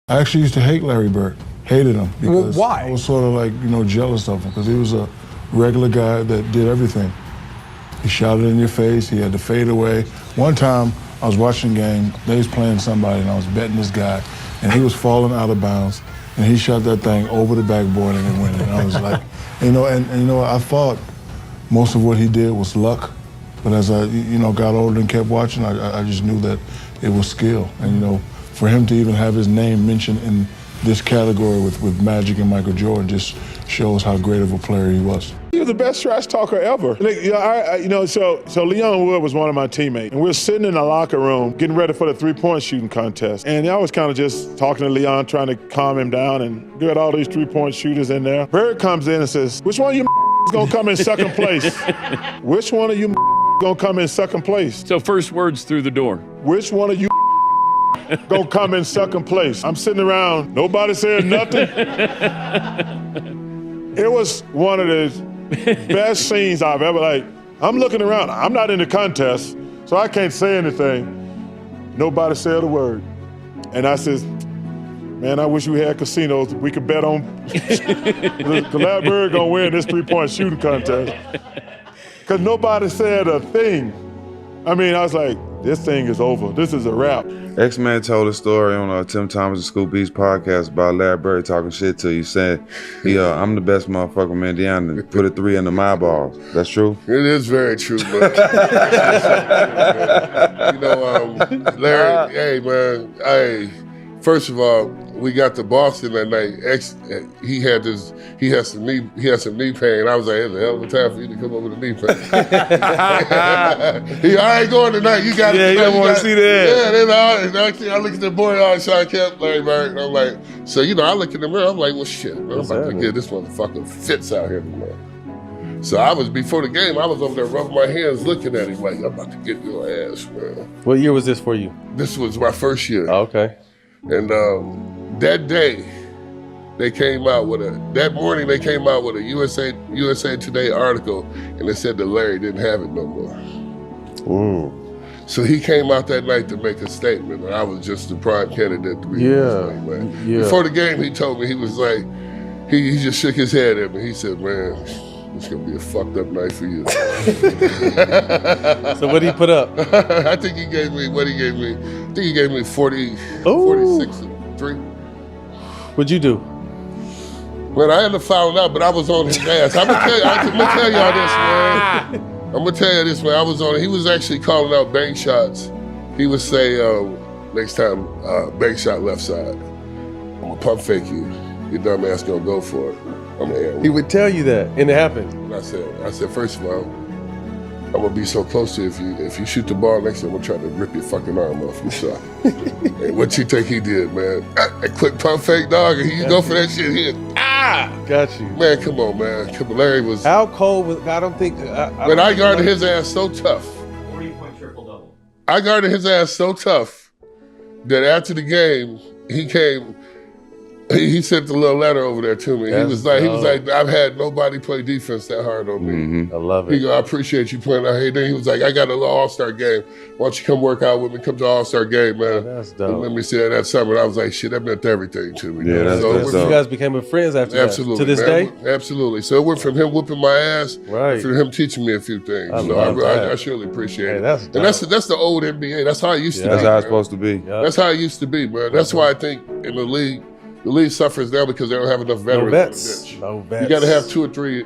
I actually used to hate Larry Bird. Hated him because why? I was sort of like, jealous of him because he was a regular guy that did everything. He shot it in your face, he had to fade away. One time, I was watching a game, they was playing somebody and I was betting this guy and he was falling out of bounds and he shot that thing over the backboard and it went in. I was like, I thought most of what he did was luck, but as I, got older and kept watching, I just knew that it was skill. And, for him to even have his name mentioned in this category with Magic and Michael Jordan just shows how great of a player he was. He was the best trash talker ever. So Leon Wood was one of my teammates, and we're sitting in the locker room getting ready for the three-point shooting contest. And I was kind of just talking to Leon, trying to calm him down, and we had all these three-point shooters in there. Bird comes in and says, "Which one of you is gonna come in second place? Which one of you gonna come in second place?" So first words through the door. Which one of you gonna come in second place? I'm sitting around, nobody said nothing. It was one of the best scenes I've ever, I'm looking around, I'm not in the contest, so I can't say anything. Nobody said a word. And I says, man, I wish we had casinos. We could bet on Larry Bird gonna win this three-point shooting contest. Because nobody said a thing. I mean, I was like, this thing is over. This is a wrap. X-Man told a story on Tim Thomas and Scoop Beats podcast about Larry Bird talking shit to you, saying, I'm the best motherfucker from Indiana, and put a 3 into my balls. That's true? It is very true, man. Larry, hey, man, first of all, we got to Boston that night. He had some knee pain. I was like, it's a hell of a time for you to come over with a knee pain. I ain't going tonight. You got it. Yeah, you don't want to see that. Yeah, then I look at the boy, Sean Kemp, Larry Bird, and I'm like, so I look in the mirror, I'm like, well, shit, man, I'm about to get this motherfucker fits out here tonight. So before the game, I was over there rubbing my hands looking at him like, I'm about to get your ass, man. What year was this for you? This was my first year. Oh, okay. And that day, that morning they came out with a USA Today article, and they said that Larry didn't have it no more. So he came out that night to make a statement, and I was just the prime candidate to be man. Before the game, he told me, he was like, he just shook his head at me. He said, man, it's gonna be a fucked up night for you. So what did he put up? I think he gave me 40, 46 and 3. What'd you do? Man, I hadn't found out, but I was on his ass. I'm gonna tell y'all this, man. I'm gonna tell you this, man. I was on. He was actually calling out bank shots. He would say, next time, bank shot left side. I'm gonna pump fake you. Your dumb ass gonna go for it. He would tell you that, and it happened. And I said, first of all, I'm gonna be so close to you. If you shoot the ball next time, I'm gonna try to rip your fucking arm off your shot. And what you think he did, man? A quick pump fake, dog, and he go for that shit here. Got you. Man, come on, man. Larry was... How cold was... I don't think... I guarded his ass so tough. 40-point triple-double. I guarded his ass so tough that after the game, he came... He sent a little letter over there to me. He was like, I've had nobody play defense that hard on me. Mm-hmm. I love it. He go, I appreciate you playing out here. Then he was like, I got a little All-Star game. Why don't you come work out with me? Come to All-Star game, man. That's dope. And let me see that summer. And I was like, shit, that meant everything to me. Yeah, that's So you guys became friends after absolutely, that? To this man. day? Absolutely. So it went from him whooping my ass to him teaching me a few things. I surely appreciate it. That's and that's the old NBA. That's how it used to be. That's how it's supposed to be. Yep. That's how it used to be, man. That's why I think in the league suffers now because they don't have enough veterans on the bench. No vets. You got to have 2 or 3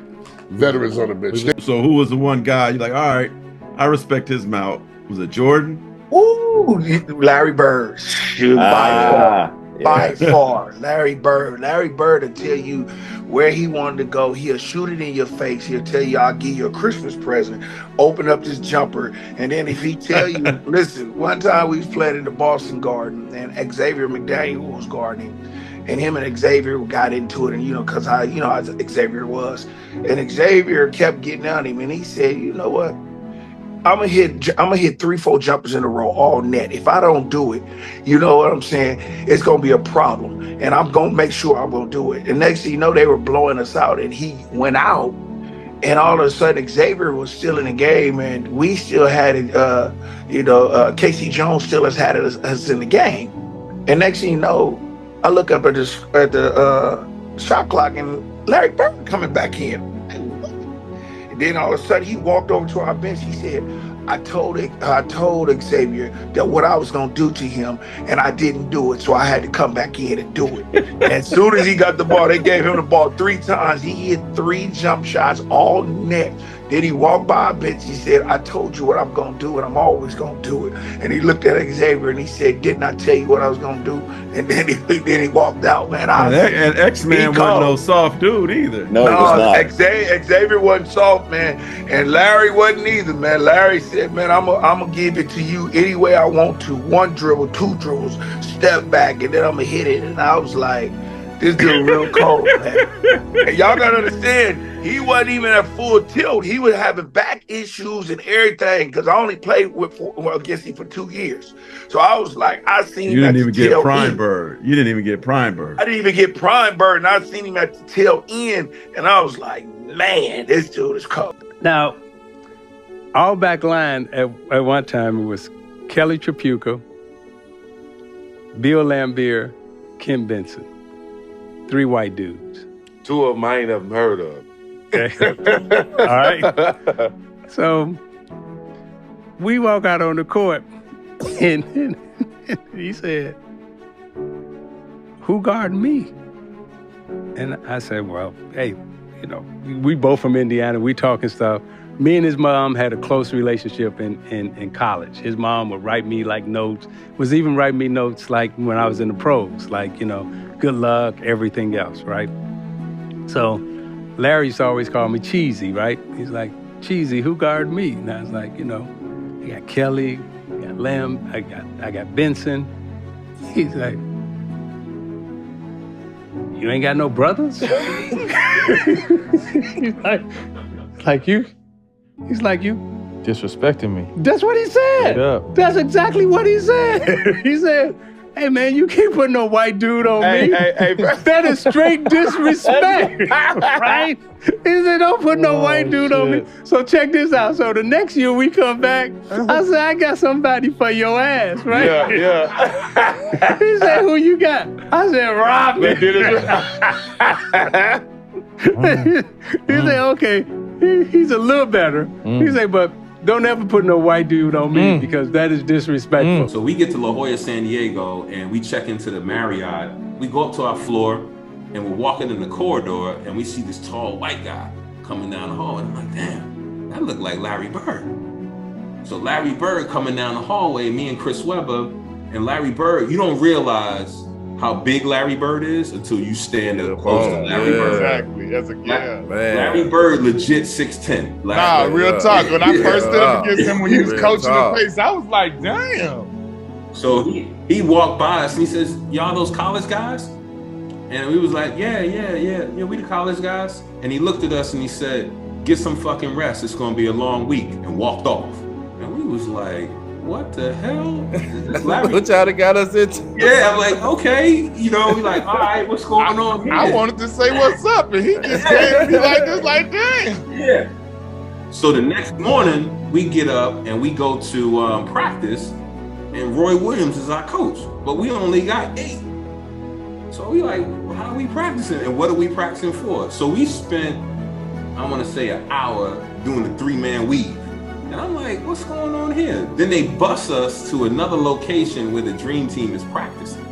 veterans on the bench. So who was the one guy you're like, all right, I respect his mouth? Was it Jordan? Ooh, Larry Bird. By far. Larry Bird. Larry Bird will tell you where he wanted to go. He'll shoot it in your face. He'll tell you, I'll give you a Christmas present. Open up this jumper. And then if he tell you, listen, one time we was playing in the Boston Garden and Xavier McDaniel was guarding. And him and Xavier got into it, and because how Xavier was. And Xavier kept getting on him, and he said, you know what? I'm gonna hit 3-4 jumpers in a row all net. If I don't do it, you know what I'm saying? It's gonna be a problem, and I'm gonna make sure I'm gonna do it. And next thing you know, they were blowing us out, and he went out, and all of a sudden Xavier was still in the game, and we still had it. Casey Jones still has had us in the game, and next thing you know, I look up at the shot clock, and Larry Bird coming back in. And then all of a sudden, he walked over to our bench. He said, I told Xavier that what I was gonna do to him, and I didn't do it, so I had to come back in and do it. And as soon as he got the ball, they gave him the ball 3 times. He hit 3 jump shots, all net. Then he walked by our bench. He said, I told you what I'm gonna do, and I'm always gonna do it. And he looked at Xavier and he said, didn't I tell you what I was gonna do? And then he walked out, man. And X-Man wasn't no soft dude either. No, it was not. Xavier wasn't soft, man, and Larry wasn't either, man. Larry said, man, I'm gonna give it to you any way I want to. 1 dribble, 2 dribbles, step back, and then I'm gonna hit it. And I was like, this dude real cold, man. And y'all gotta understand, he wasn't even at full tilt. He was having back issues and everything, because I only played against him for 2 years. So I was like, I seen him. You didn't even get Prime Bird. You didn't even get Prime Bird. I didn't even get Prime Bird, and I seen him at the tail end, and I was like, man, this dude is cold. Now, our back line at one time it was Kelly Tripucka, Bill Laimbeer, Ken Benson. 3 white dudes. 2 of them I ain't ever heard of. Okay. All right. So we walk out on the court, and he said, who guarding me? And I said, well, hey, you know, we both from Indiana. We talking stuff. Me and his mom had a close relationship in college. His mom would write me like notes, was even writing me notes like when I was in the pros, like, you know, good luck, everything else, right? So Larry used to always call me Cheesy, right? He's like, Cheesy, who guarded me? And I was like, you know, I got Kelly, I got Lem, I got Benson. He's like, you ain't got no brothers? He's like you? He's like you? Disrespecting me. That's what he said. Straight up. That's exactly what he said. He said, hey man, you can't put no white dude on me. Hey, that is straight disrespect, right? He said, don't put no white dude on me. So check this out. So the next year we come back, I said, I got somebody for your ass, right? Yeah. He said, who you got? I said, Robin. He said, okay, he's a little better. He said, but don't ever put no white dude on me because that is disrespectful. So we get to La Jolla, San Diego, and we check into the Marriott. We go up to our floor, and we're walking in the corridor, and we see this tall white guy coming down the hall. And I'm like, damn, that looked like Larry Bird. So Larry Bird coming down the hallway, me and Chris Webber, and Larry Bird, you don't realize how big Larry Bird is until you stand up close to Larry Bird. Exactly. That's a Larry Bird, legit 6'10". Real talk. When I first stood up against him when he was coaching the pace, I was like, damn. So he walked by us and he says, y'all those college guys? And we was like, yeah, we the college guys. And he looked at us and he said, get some fucking rest. It's gonna be a long week, and walked off. And we was like, what the hell? What y'all got us into? Yeah, I'm like, okay. You know, we like, all right, what's going on here? I wanted to say what's up, and he just came to me like this, like, damn. Yeah. So the next morning, we get up and we go to practice, and Roy Williams is our coach, but we only got 8. So we like, well, how are we practicing? And what are we practicing for? So we spent, I want to say, an hour doing the 3-man weave. And I'm like, what's going on here? Then they bus us to another location where the dream team is practicing.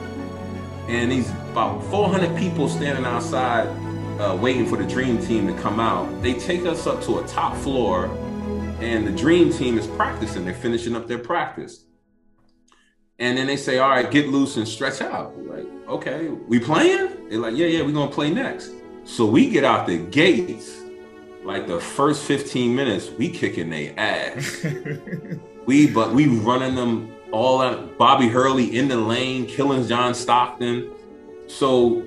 And these about 400 people standing outside waiting for the dream team to come out. They take us up to a top floor, and the dream team is practicing. They're finishing up their practice. And then they say, all right, get loose and stretch out. We're like, okay, we playing? They're like, yeah, we're gonna play next. So we get out the gates. Like the first 15 minutes, we kicking their ass. we running them all out. Bobby Hurley in the lane, killing John Stockton. So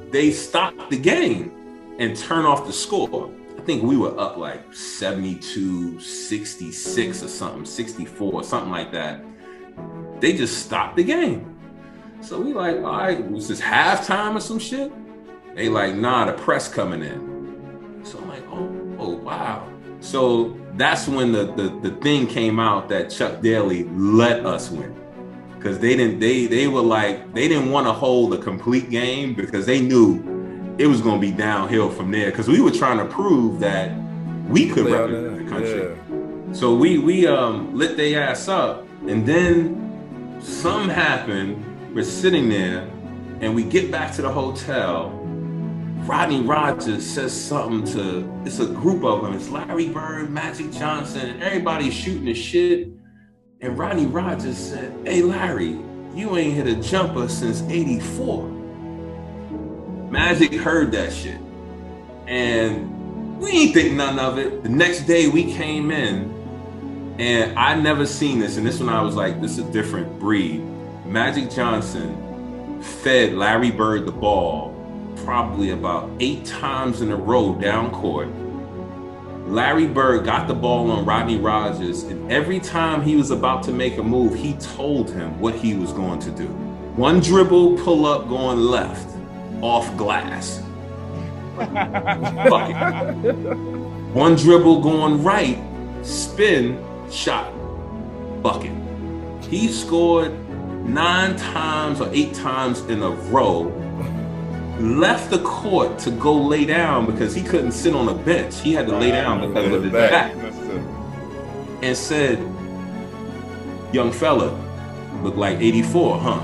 they stopped the game and turned off the score. I think we were up like 72, 66 or something, 64 or something like that. They just stopped the game. So we like, all right, was this halftime or some shit? They like, nah, the press coming in. So I'm like, oh wow. So that's when the thing came out that Chuck Daly let us win. because they didn't want to hold a complete game because they knew it was going to be downhill from there. Because we were trying to prove that we could represent the country. Yeah. So we lit their ass up, and then something happened. We're sitting there, and we get back to the hotel. Rodney Rogers says something to, it's a group of them. It's Larry Bird, Magic Johnson, and everybody's shooting the shit. And Rodney Rogers said, "Hey, Larry, you ain't hit a jumper since '84. Magic heard that shit. And we ain't think none of it. The next day we came in, and I never seen this. And this one I was like, this is a different breed. Magic Johnson fed Larry Bird the ball probably about 8 times in a row down court. Larry Bird got the ball on Rodney Rogers, and every time he was about to make a move, he told him what he was going to do. One dribble, pull up, going left, off glass. Bucket. One dribble, going right, spin, shot, bucket. He scored 9 times or 8 times in a row, left the court to go lay down because he couldn't sit on a bench. He had to lay down because of his back. And said, "Young fella, look like '84, huh?"